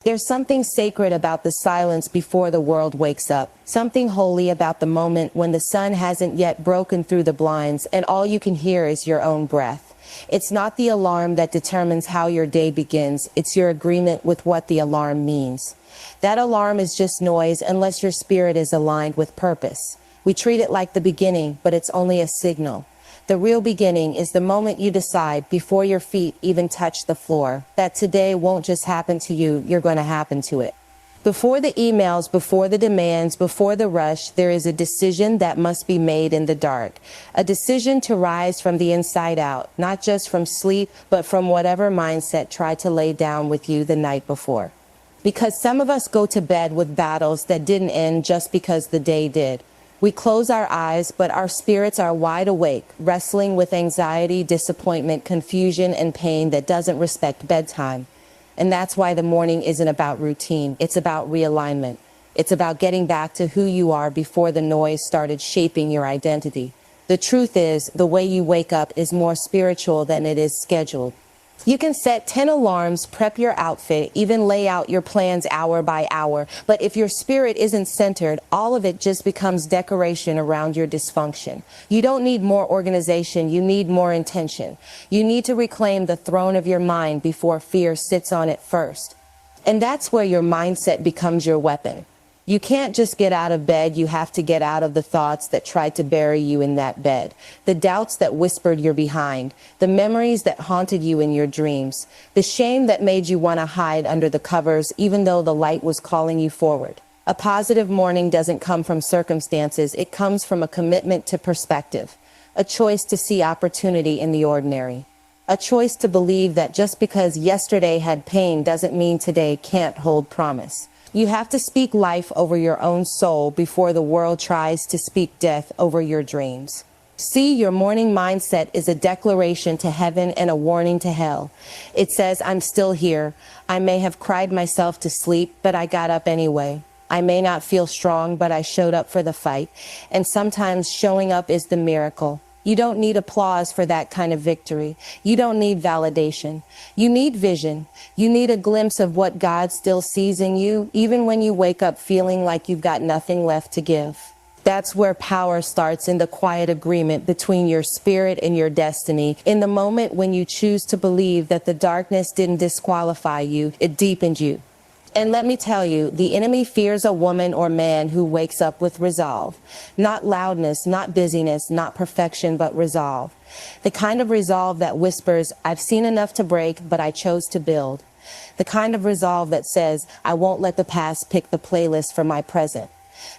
There's something sacred about the silence before the world wakes up, something holy about the moment when the sun hasn't yet broken through the blinds and all you can hear is your own breath. It's not the alarm that determines how your day begins, it's your agreement with what the alarm means. That alarm is just noise unless your spirit is aligned with purpose. We treat it like the beginning, but it's only a signal. The real beginning is the moment you decide, before your feet even touch the floor, that today won't just happen to you, you're going to happen to it. Before the emails, before the demands, before the rush, there is a decision that must be made in the dark. A decision to rise from the inside out, not just from sleep, but from whatever mindset tried to lay down with you the night before. Because some of us go to bed with battles that didn't end just because the day did. We close our eyes, but our spirits are wide awake, wrestling with anxiety, disappointment, confusion, and pain that doesn't respect bedtime. And that's why the morning isn't about routine. It's about realignment. It's about getting back to who you are before the noise started shaping your identity. The truth is, the way you wake up is more spiritual than it is scheduled. You can set 10 alarms, prep your outfit, even lay out your plans hour by hour. But if your spirit isn't centered, all of it just becomes decoration around your dysfunction. You don't need more organization, you need more intention. You need to reclaim the throne of your mind before fear sits on it first. And that's where your mindset becomes your weapon. You can't just get out of bed, you have to get out of the thoughts that tried to bury you in that bed, the doubts that whispered you're behind, the memories that haunted you in your dreams, the shame that made you want to hide under the covers even though the light was calling you forward. A positive morning doesn't come from circumstances, it comes from a commitment to perspective, a choice to see opportunity in the ordinary, a choice to believe that just because yesterday had pain doesn't mean today can't hold promise. You have to speak life over your own soul before the world tries to speak death over your dreams. See, your morning mindset is a declaration to heaven and a warning to hell. It says, I'm still here. I may have cried myself to sleep, but I got up anyway. I may not feel strong, but I showed up for the fight. And sometimes showing up is the miracle. You don't need applause for that kind of victory. You don't need validation. You need vision. You need a glimpse of what God still sees in you, even when you wake up feeling like you've got nothing left to give. That's where power starts, in the quiet agreement between your spirit and your destiny. In the moment when you choose to believe that the darkness didn't disqualify you, it deepened you. And let me tell you, the enemy fears a woman or man who wakes up with resolve. Not loudness, not busyness, not perfection, but resolve. The kind of resolve that whispers, I've seen enough to break, but I chose to build. The kind of resolve that says, I won't let the past pick the playlist for my present.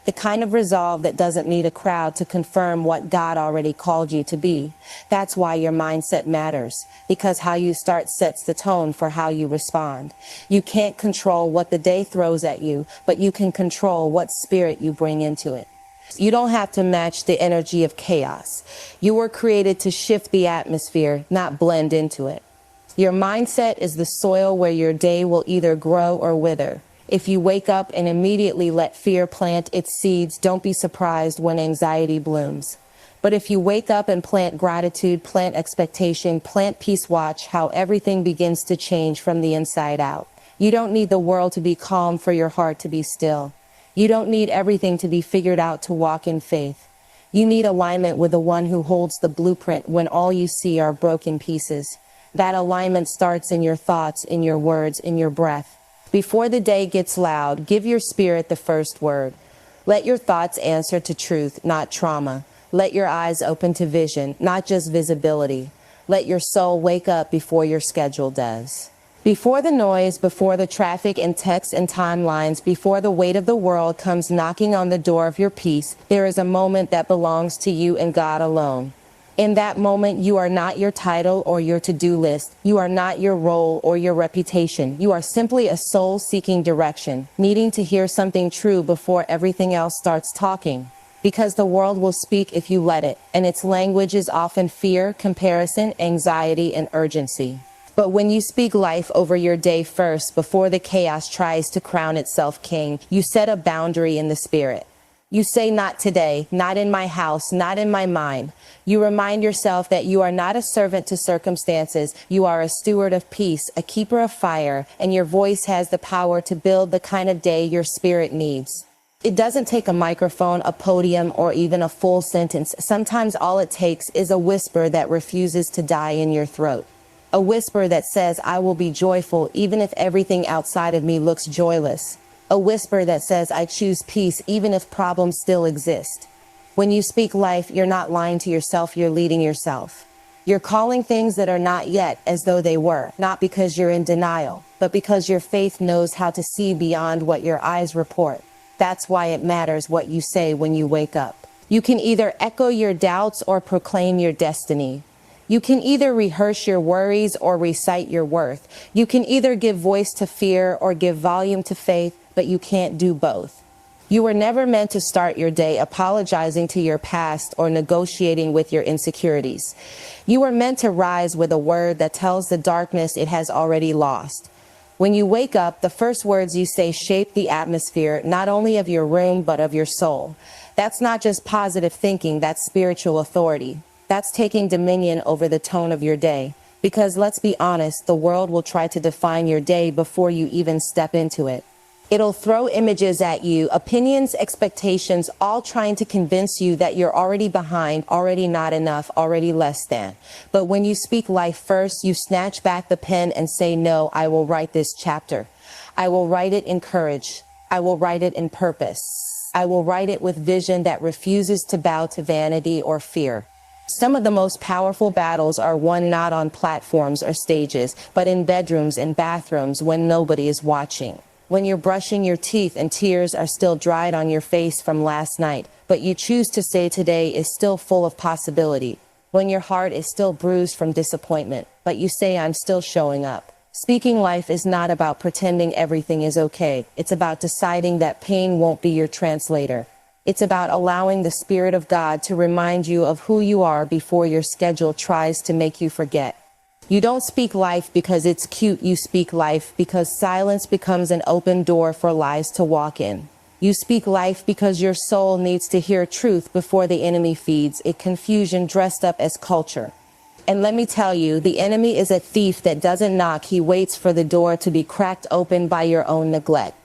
The kind of resolve that doesn't need a crowd to confirm what God already called you to be. That's why your mindset matters, because how you start sets the tone for how you respond. You can't control what the day throws at you, but you can control what spirit you bring into it. You don't have to match the energy of chaos. You were created to shift the atmosphere, not blend into it. Your mindset is the soil where your day will either grow or wither. If you wake up and immediately let fear plant its seeds, don't be surprised when anxiety blooms. But if you wake up and plant gratitude, plant expectation, plant peace, watch how everything begins to change from the inside out. You don't need the world to be calm for your heart to be still. You don't need everything to be figured out to walk in faith. You need alignment with the one who holds the blueprint when all you see are broken pieces. That alignment starts in your thoughts, in your words, in your breath. Before the day gets loud, give your spirit the first word. Let your thoughts answer to truth, not trauma. Let your eyes open to vision, not just visibility. Let your soul wake up before your schedule does. Before the noise, before the traffic and texts and timelines, before the weight of the world comes knocking on the door of your peace, there is a moment that belongs to you and God alone. In that moment, you are not your title or your to-do list. You are not your role or your reputation. You are simply a soul seeking direction, needing to hear something true before everything else starts talking. Because the world will speak if you let it, and its language is often fear, comparison, anxiety, and urgency. But when you speak life over your day first, before the chaos tries to crown itself king, you set a boundary in the spirit. You say not today, not in my house, not in my mind. You remind yourself that you are not a servant to circumstances. You are a steward of peace, a keeper of fire, and your voice has the power to build the kind of day your spirit needs. It doesn't take a microphone, a podium, or even a full sentence. Sometimes all it takes is a whisper that refuses to die in your throat. A whisper that says, I will be joyful even if everything outside of me looks joyless. A whisper that says, I choose peace even if problems still exist. When you speak life, you're not lying to yourself, you're leading yourself. You're calling things that are not yet as though they were, not because you're in denial, but because your faith knows how to see beyond what your eyes report. That's why it matters what you say when you wake up. You can either echo your doubts or proclaim your destiny. You can either rehearse your worries or recite your worth. You can either give voice to fear or give volume to faith, but you can't do both. You were never meant to start your day apologizing to your past or negotiating with your insecurities. You were meant to rise with a word that tells the darkness it has already lost. When you wake up, the first words you say shape the atmosphere, not only of your room, but of your soul. That's not just positive thinking, that's spiritual authority. That's taking dominion over the tone of your day. Because let's be honest, the world will try to define your day before you even step into it. It'll throw images at you, opinions, expectations, all trying to convince you that you're already behind, already not enough, already less than. But when you speak life first, you snatch back the pen and say, no, I will write this chapter. I will write it in courage. I will write it in purpose. I will write it with vision that refuses to bow to vanity or fear. Some of the most powerful battles are won not on platforms or stages, but in bedrooms and bathrooms when nobody is watching. When you're brushing your teeth and tears are still dried on your face from last night, but you choose to say today is still full of possibility. When your heart is still bruised from disappointment, but you say I'm still showing up. Speaking life is not about pretending everything is okay. It's about deciding that pain won't be your translator. It's about allowing the Spirit of God to remind you of who you are before your schedule tries to make you forget. You don't speak life because it's cute, you speak life because silence becomes an open door for lies to walk in. You speak life because your soul needs to hear truth before the enemy feeds it confusion dressed up as culture. And let me tell you, the enemy is a thief that doesn't knock, he waits for the door to be cracked open by your own neglect.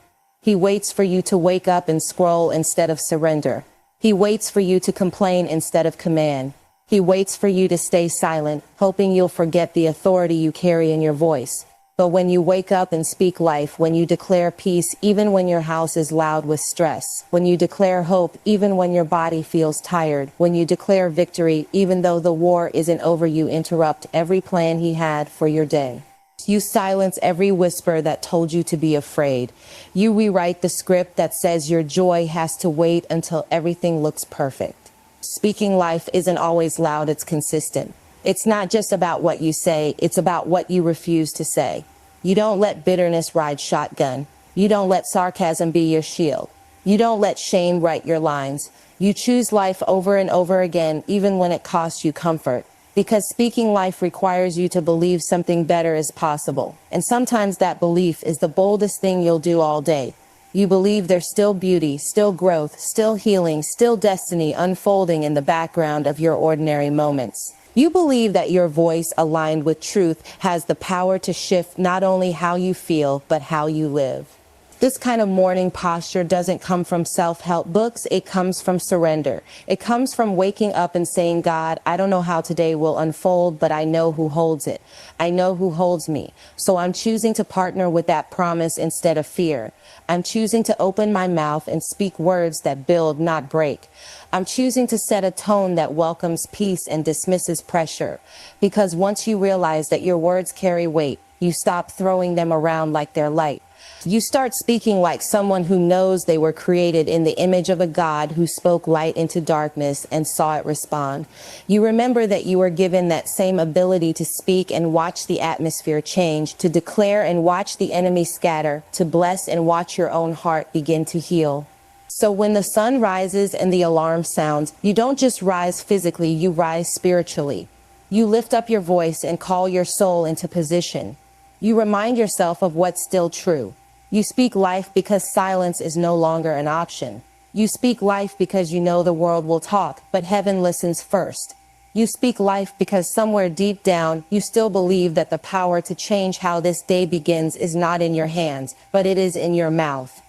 He waits for you to wake up and scroll instead of surrender. He waits for you to complain instead of command. He waits for you to stay silent, hoping you'll forget the authority you carry in your voice. But when you wake up and speak life, when you declare peace even when your house is loud with stress, when you declare hope even when your body feels tired, when you declare victory even though the war isn't over, you interrupt every plan he had for your day. You silence every whisper that told you to be afraid. You rewrite the script that says your joy has to wait until everything looks perfect. Speaking life isn't always loud, it's consistent. It's not just about what you say, it's about what you refuse to say. You don't let bitterness ride shotgun. You don't let sarcasm be your shield. You don't let shame write your lines. You choose life over and over again, even when it costs you comfort. Because speaking life requires you to believe something better is possible. And sometimes that belief is the boldest thing you'll do all day. You believe there's still beauty, still growth, still healing, still destiny unfolding in the background of your ordinary moments. You believe that your voice, aligned with truth, has the power to shift not only how you feel, but how you live. This kind of morning posture doesn't come from self-help books, it comes from surrender. It comes from waking up and saying, God, I don't know how today will unfold, but I know who holds it. I know who holds me. So I'm choosing to partner with that promise instead of fear. I'm choosing to open my mouth and speak words that build, not break. I'm choosing to set a tone that welcomes peace and dismisses pressure. Because once you realize that your words carry weight, you stop throwing them around like they're light. You start speaking like someone who knows they were created in the image of a God who spoke light into darkness and saw it respond. You remember that you were given that same ability to speak and watch the atmosphere change, to declare and watch the enemy scatter, to bless and watch your own heart begin to heal. So when the sun rises and the alarm sounds, you don't just rise physically, you rise spiritually. You lift up your voice and call your soul into position. You remind yourself of what's still true. You speak life because silence is no longer an option. You speak life because you know the world will talk, but heaven listens first. You speak life because somewhere deep down, you still believe that the power to change how this day begins is not in your hands, but it is in your mouth.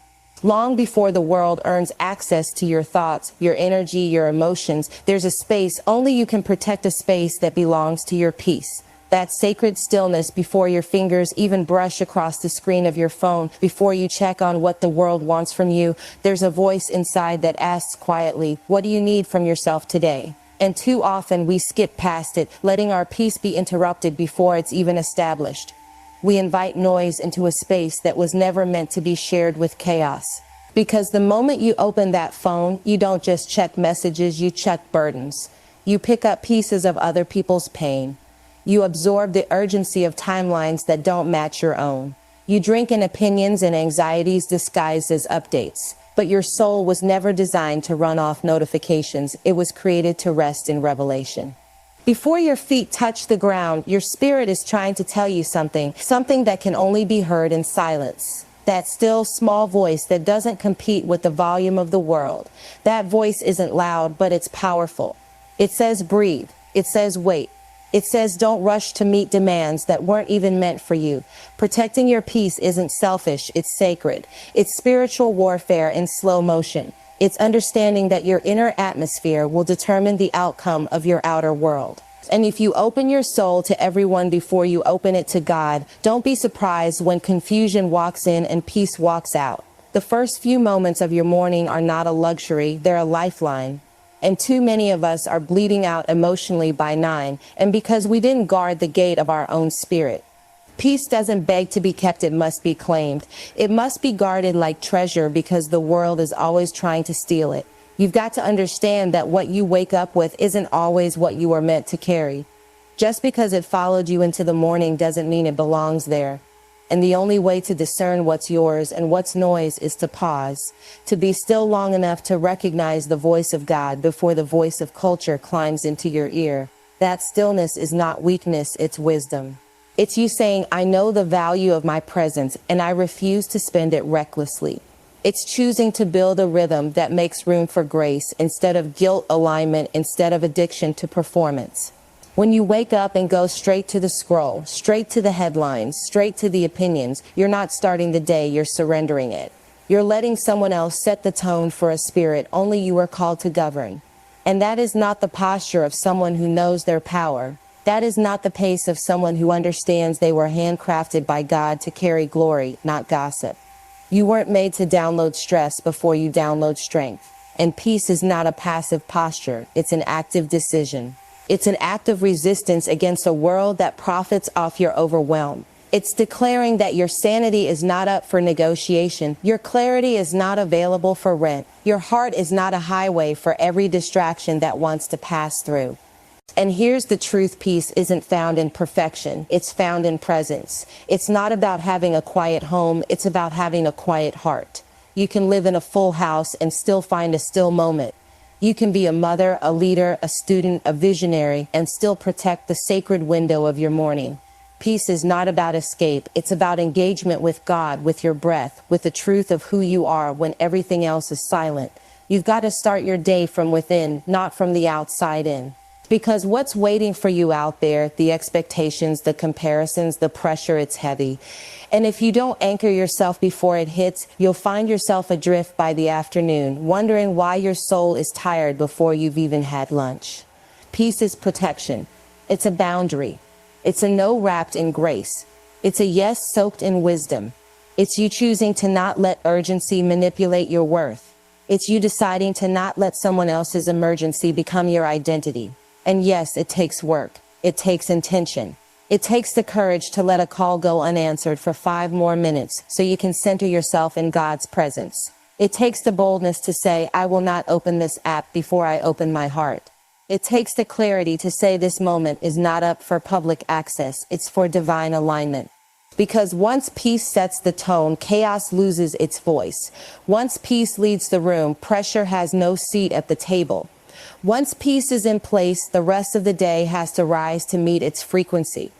Long before the world earns access to your thoughts, your energy, your emotions, there's a space only you can protect, a space that belongs to your peace. That sacred stillness before your fingers even brush across the screen of your phone, before you check on what the world wants from you, there's a voice inside that asks quietly, what do you need from yourself today? And too often we skip past it, letting our peace be interrupted before it's even established. We invite noise into a space that was never meant to be shared with chaos. Because the moment you open that phone, you don't just check messages, you check burdens. You pick up pieces of other people's pain. You absorb the urgency of timelines that don't match your own. You drink in opinions and anxieties disguised as updates. But your soul was never designed to run off notifications. It was created to rest in revelation. Before your feet touch the ground, your spirit is trying to tell you something that can only be heard in silence. That still small voice that doesn't compete with the volume of the world. That voice isn't loud, but it's powerful. It says breathe. It says wait. It says don't rush to meet demands that weren't even meant for you. Protecting your peace isn't selfish, it's sacred. It's spiritual warfare in slow motion. It's understanding that your inner atmosphere will determine the outcome of your outer world. And if you open your soul to everyone before you open it to God, don't be surprised when confusion walks in and peace walks out. The first few moments of your morning are not a luxury, they're a lifeline. And too many of us are bleeding out emotionally by 9, and because we didn't guard the gate of our own spirit. Peace doesn't beg to be kept, it must be claimed. It must be guarded like treasure because the world is always trying to steal it. You've got to understand that what you wake up with isn't always what you were meant to carry. Just because it followed you into the morning doesn't mean it belongs there. And the only way to discern what's yours and what's noise is to pause, to be still long enough to recognize the voice of God before the voice of culture climbs into your ear. That stillness is not weakness, it's wisdom. It's you saying, I know the value of my presence and I refuse to spend it recklessly. It's choosing to build a rhythm that makes room for grace instead of guilt, alignment instead of addiction to performance. When you wake up and go straight to the scroll, straight to the headlines, straight to the opinions, you're not starting the day, you're surrendering it. You're letting someone else set the tone for a spirit only you are called to govern. And that is not the posture of someone who knows their power. That is not the pace of someone who understands they were handcrafted by God to carry glory, not gossip. You weren't made to download stress before you download strength. And peace is not a passive posture, it's an active decision. It's an act of resistance against a world that profits off your overwhelm. It's declaring that your sanity is not up for negotiation. Your clarity is not available for rent. Your heart is not a highway for every distraction that wants to pass through. And here's the truth, peace isn't found in perfection. It's found in presence. It's not about having a quiet home. It's about having a quiet heart. You can live in a full house and still find a still moment. You can be a mother, a leader, a student, a visionary, and still protect the sacred window of your morning. Peace is not about escape. It's about engagement with God, with your breath, with the truth of who you are when everything else is silent. You've got to start your day from within, not from the outside in. Because what's waiting for you out there, the expectations, the comparisons, the pressure, it's heavy. And if you don't anchor yourself before it hits, you'll find yourself adrift by the afternoon, wondering why your soul is tired before you've even had lunch. Peace is protection. It's a boundary. It's a no wrapped in grace. It's a yes soaked in wisdom. It's you choosing to not let urgency manipulate your worth. It's you deciding to not let someone else's emergency become your identity. And yes, it takes work. It takes intention. It takes the courage to let a call go unanswered for 5 more minutes so you can center yourself in God's presence. It takes the boldness to say, I will not open this app before I open my heart. It takes the clarity to say this moment is not up for public access, it's for divine alignment. Because once peace sets the tone, chaos loses its voice. Once peace leads the room, pressure has no seat at the table. Once peace is in place, the rest of the day has to rise to meet its frequency.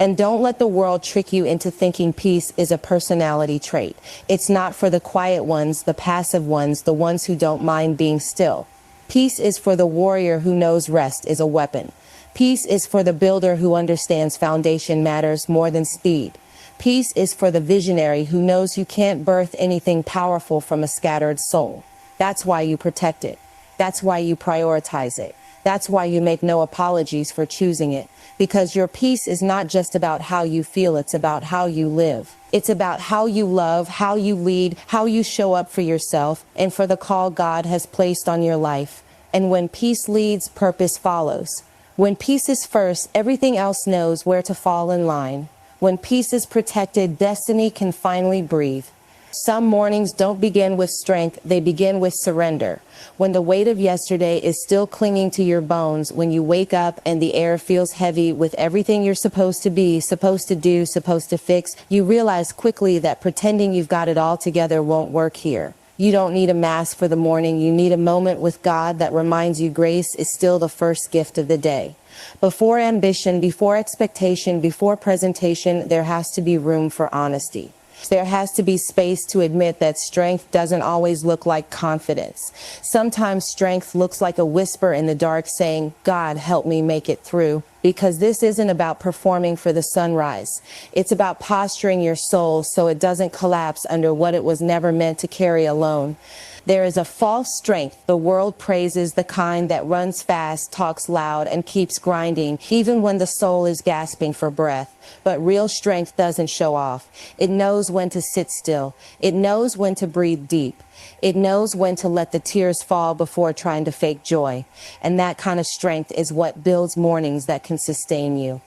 And don't let the world trick you into thinking peace is a personality trait. It's not for the quiet ones, the passive ones, the ones who don't mind being still. Peace is for the warrior who knows rest is a weapon. Peace is for the builder who understands foundation matters more than speed. Peace is for the visionary who knows you can't birth anything powerful from a scattered soul. That's why you protect it. That's why you prioritize it. That's why you make no apologies for choosing it. Because your peace is not just about how you feel, it's about how you live. It's about how you love, how you lead, how you show up for yourself, and for the call God has placed on your life. And when peace leads, purpose follows. When peace is first, everything else knows where to fall in line. When peace is protected, destiny can finally breathe. Some mornings don't begin with strength, they begin with surrender. When the weight of yesterday is still clinging to your bones, when you wake up and the air feels heavy with everything you're supposed to be, supposed to do, supposed to fix, you realize quickly that pretending you've got it all together won't work here. You don't need a mask for the morning, you need a moment with God that reminds you grace is still the first gift of the day. Before ambition, before expectation, before presentation, there has to be room for honesty. There has to be space to admit that strength doesn't always look like confidence. Sometimes strength looks like a whisper in the dark saying, God, help me make it through. Because this isn't about performing for the sunrise. It's about posturing your soul so it doesn't collapse under what it was never meant to carry alone. There is a false strength the world praises, the kind that runs fast, talks loud, and keeps grinding, even when the soul is gasping for breath. But real strength doesn't show off. It knows when to sit still. It knows when to breathe deep. It knows when to let the tears fall before trying to fake joy. And that kind of strength is what builds mornings that can sustain you.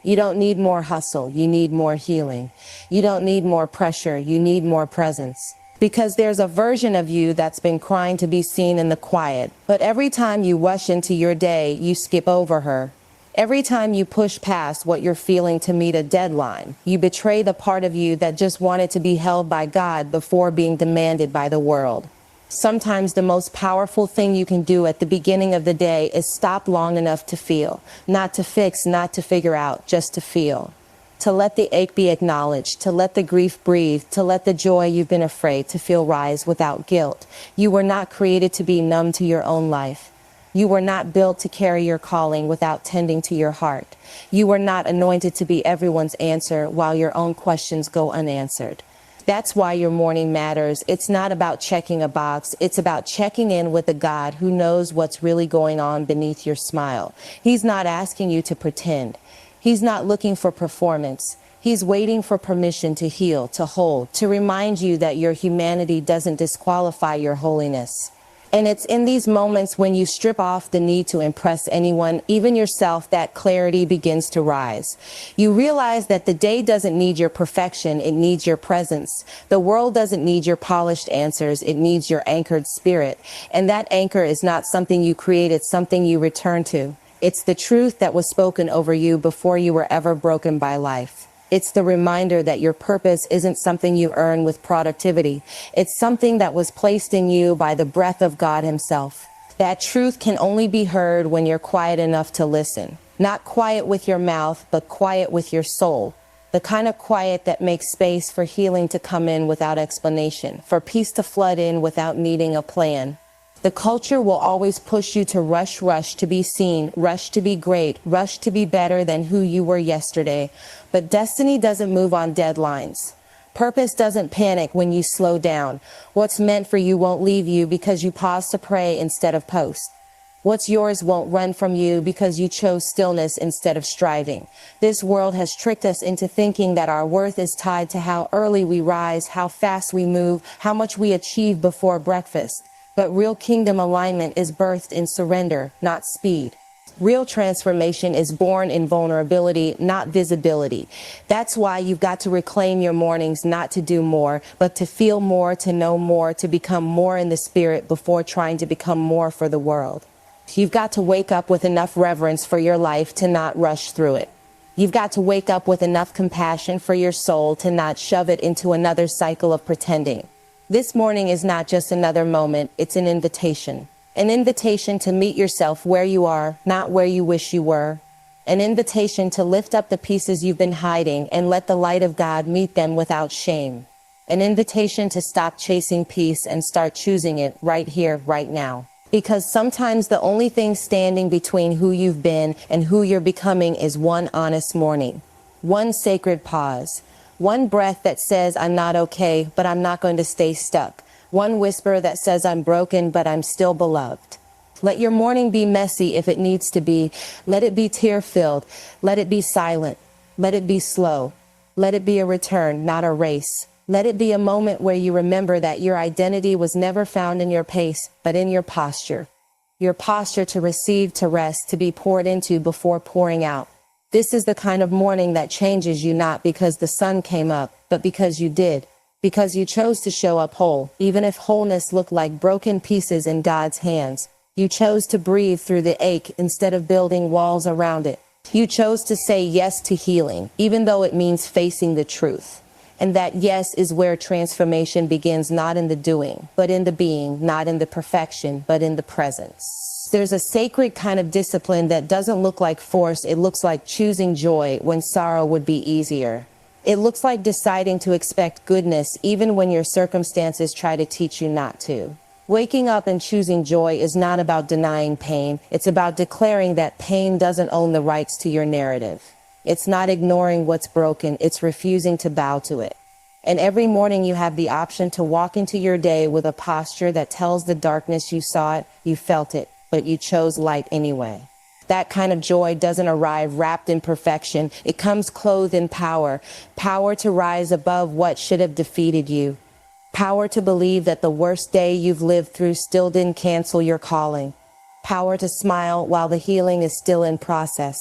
You don't need more hustle, you need more healing. You don't need more pressure, you need more presence. Because there's a version of you that's been crying to be seen in the quiet. But every time you rush into your day, you skip over her. Every time you push past what you're feeling to meet a deadline, you betray the part of you that just wanted to be held by God before being demanded by the world. Sometimes the most powerful thing you can do at the beginning of the day is stop long enough to feel. Not to fix, not to figure out, just to feel. To let the ache be acknowledged, to let the grief breathe, to let the joy you've been afraid to feel rise without guilt. You were not created to be numb to your own life. You were not built to carry your calling without tending to your heart. You were not anointed to be everyone's answer while your own questions go unanswered. That's why your morning matters. It's not about checking a box. It's about checking in with a God who knows what's really going on beneath your smile. He's not asking you to pretend. He's not looking for performance. He's waiting for permission to heal, to hold, to remind you that your humanity doesn't disqualify your holiness. And it's in these moments when you strip off the need to impress anyone, even yourself, that clarity begins to rise. You realize that the day doesn't need your perfection, it needs your presence. The world doesn't need your polished answers, it needs your anchored spirit. And that anchor is not something you create, it's something you return to. It's the truth that was spoken over you before you were ever broken by life. It's the reminder that your purpose isn't something you earn with productivity. It's something that was placed in you by the breath of God Himself. That truth can only be heard when you're quiet enough to listen. Not quiet with your mouth, but quiet with your soul. The kind of quiet that makes space for healing to come in without explanation, for peace to flood in without needing a plan. The culture will always push you to rush to be seen, rush to be great, rush to be better than who you were yesterday. But destiny doesn't move on deadlines. Purpose doesn't panic when you slow down. What's meant for you won't leave you because you pause to pray instead of post. What's yours won't run from you because you chose stillness instead of striving. This world has tricked us into thinking that our worth is tied to how early we rise, how fast we move, how much we achieve before breakfast. But real kingdom alignment is birthed in surrender, not speed. Real transformation is born in vulnerability, not visibility. That's why you've got to reclaim your mornings, not to do more, but to feel more, to know more, to become more in the spirit before trying to become more for the world. You've got to wake up with enough reverence for your life to not rush through it. You've got to wake up with enough compassion for your soul to not shove it into another cycle of pretending. This morning is not just another moment, it's an invitation. An invitation to meet yourself where you are, not where you wish you were. An invitation to lift up the pieces you've been hiding and let the light of God meet them without shame. An invitation to stop chasing peace and start choosing it right here, right now. Because sometimes the only thing standing between who you've been and who you're becoming is one honest morning. One sacred pause. One breath that says, I'm not okay, but I'm not going to stay stuck. One whisper that says, I'm broken, but I'm still beloved. Let your morning be messy if it needs to be. Let it be tear-filled. Let it be silent. Let it be slow. Let it be a return, not a race. Let it be a moment where you remember that your identity was never found in your pace, but in your posture. Your posture to receive, to rest, to be poured into before pouring out. This is the kind of morning that changes you, not because the sun came up, but because you did. Because you chose to show up whole, even if wholeness looked like broken pieces in God's hands. You chose to breathe through the ache instead of building walls around it. You chose to say yes to healing, even though it means facing the truth. And that yes is where transformation begins, not in the doing, but in the being, not in the perfection, but in the presence. There's a sacred kind of discipline that doesn't look like force. It looks like choosing joy when sorrow would be easier. It looks like deciding to expect goodness even when your circumstances try to teach you not to. Waking up and choosing joy is not about denying pain. It's about declaring that pain doesn't own the rights to your narrative. It's not ignoring what's broken. It's refusing to bow to it. And every morning you have the option to walk into your day with a posture that tells the darkness you saw it, you felt it, but you chose light anyway. That kind of joy doesn't arrive wrapped in perfection. It comes clothed in power. Power to rise above what should have defeated you. Power to believe that the worst day you've lived through still didn't cancel your calling. Power to smile while the healing is still in process.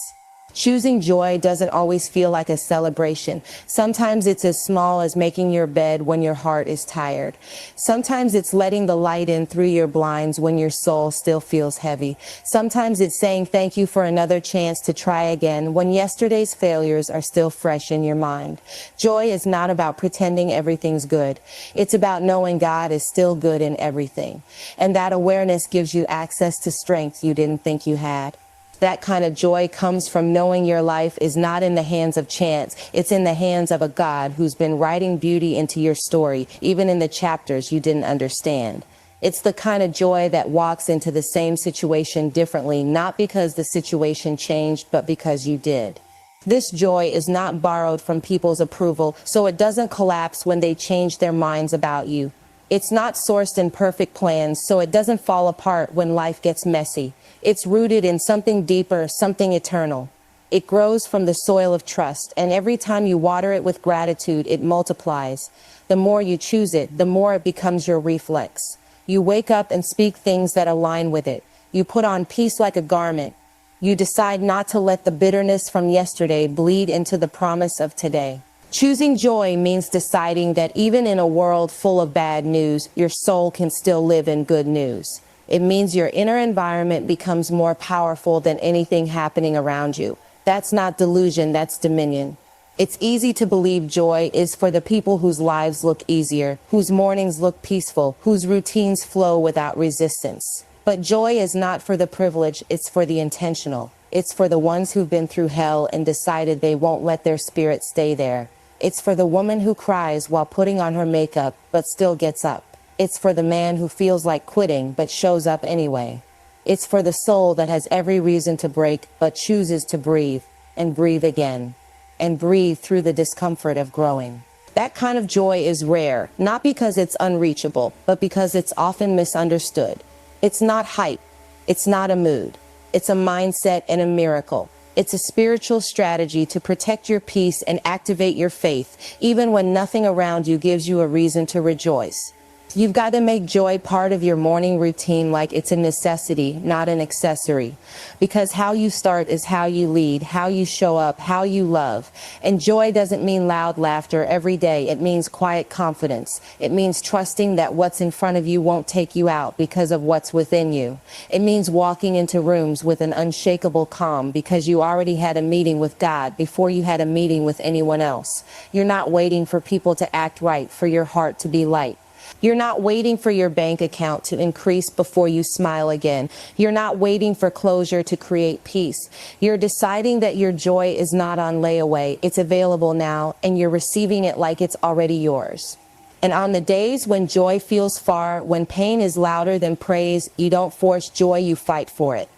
Choosing joy doesn't always feel like a celebration. Sometimes it's as small as making your bed when your heart is tired. Sometimes it's letting the light in through your blinds when your soul still feels heavy. Sometimes it's saying thank you for another chance to try again when yesterday's failures are still fresh in your mind. Joy is not about pretending everything's good. It's about knowing God is still good in everything. And that awareness gives you access to strength you didn't think you had. That kind of joy comes from knowing your life is not in the hands of chance. It's in the hands of a God who's been writing beauty into your story, even in the chapters you didn't understand. It's the kind of joy that walks into the same situation differently, not because the situation changed, but because you did. This joy is not borrowed from people's approval, so it doesn't collapse when they change their minds about you. It's not sourced in perfect plans, so it doesn't fall apart when life gets messy. It's rooted in something deeper, something eternal. It grows from the soil of trust, and every time you water it with gratitude, it multiplies. The more you choose it, the more it becomes your reflex. You wake up and speak things that align with it. You put on peace like a garment. You decide not to let the bitterness from yesterday bleed into the promise of today. Choosing joy means deciding that even in a world full of bad news, your soul can still live in good news. It means your inner environment becomes more powerful than anything happening around you. That's not delusion, that's dominion. It's easy to believe joy is for the people whose lives look easier, whose mornings look peaceful, whose routines flow without resistance. But joy is not for the privileged, it's for the intentional. It's for the ones who've been through hell and decided they won't let their spirit stay there. It's for the woman who cries while putting on her makeup, but still gets up. It's for the man who feels like quitting, but shows up anyway. It's for the soul that has every reason to break, but chooses to breathe, and breathe again, and breathe through the discomfort of growing. That kind of joy is rare, not because it's unreachable, but because it's often misunderstood. It's not hype. It's not a mood. It's a mindset and a miracle. It's a spiritual strategy to protect your peace and activate your faith, even when nothing around you gives you a reason to rejoice. You've got to make joy part of your morning routine like it's a necessity, not an accessory. Because how you start is how you lead, how you show up, how you love. And joy doesn't mean loud laughter every day. It means quiet confidence. It means trusting that what's in front of you won't take you out because of what's within you. It means walking into rooms with an unshakable calm because you already had a meeting with God before you had a meeting with anyone else. You're not waiting for people to act right for your heart to be light. You're not waiting for your bank account to increase before you smile again. You're not waiting for closure to create peace. You're deciding that your joy is not on layaway. It's available now, and you're receiving it like it's already yours. And on the days when joy feels far, when pain is louder than praise, you don't force joy, you fight for it.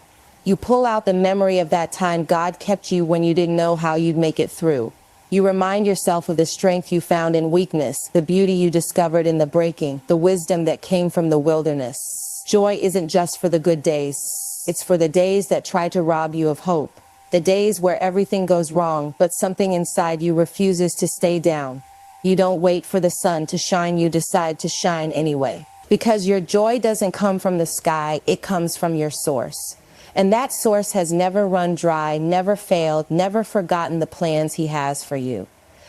You pull out the memory of that time God kept you when you didn't know how you'd make it through. You remind yourself of the strength you found in weakness, the beauty you discovered in the breaking, the wisdom that came from the wilderness. Joy isn't just for the good days. It's for the days that try to rob you of hope. The days where everything goes wrong, but something inside you refuses to stay down. You don't wait for the sun to shine, you decide to shine anyway. Because your joy doesn't come from the sky, it comes from your source. And that source has never run dry, never failed, never forgotten the plans he has for you.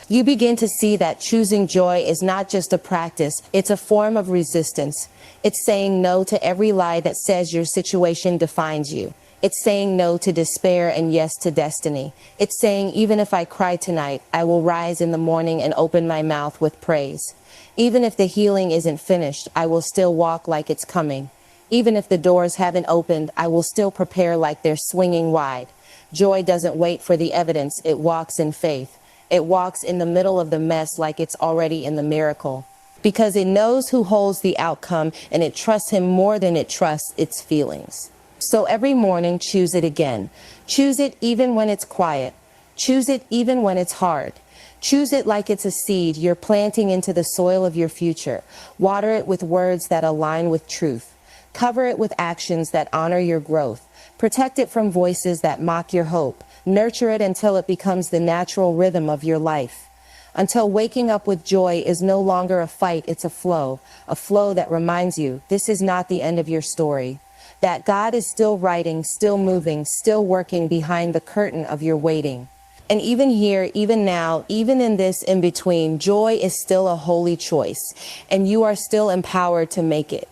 You begin to see that choosing joy is not just a practice, it's a form of resistance. It's saying no to every lie that says your situation defines you. It's saying no to despair and yes to destiny. It's saying, even if I cry tonight, I will rise in the morning and open my mouth with praise. Even if the healing isn't finished, I will still walk like it's coming. Even if the doors haven't opened, I will still prepare like they're swinging wide. Joy doesn't wait for the evidence, it walks in faith. It walks in the middle of the mess like it's already in the miracle. Because it knows who holds the outcome, and it trusts him more than it trusts its feelings. So every morning, choose it again. Choose it even when it's quiet. Choose it even when it's hard. Choose it like it's a seed you're planting into the soil of your future. Water it with words that align with truth. Cover it with actions that honor your growth. Protect it from voices that mock your hope. Nurture it until it becomes the natural rhythm of your life. Until waking up with joy is no longer a fight, it's a flow that reminds you this is not the end of your story. That God is still writing, still moving, still working behind the curtain of your waiting. And even here, even now, even in this in between, joy is still a holy choice, and you are still empowered to make it.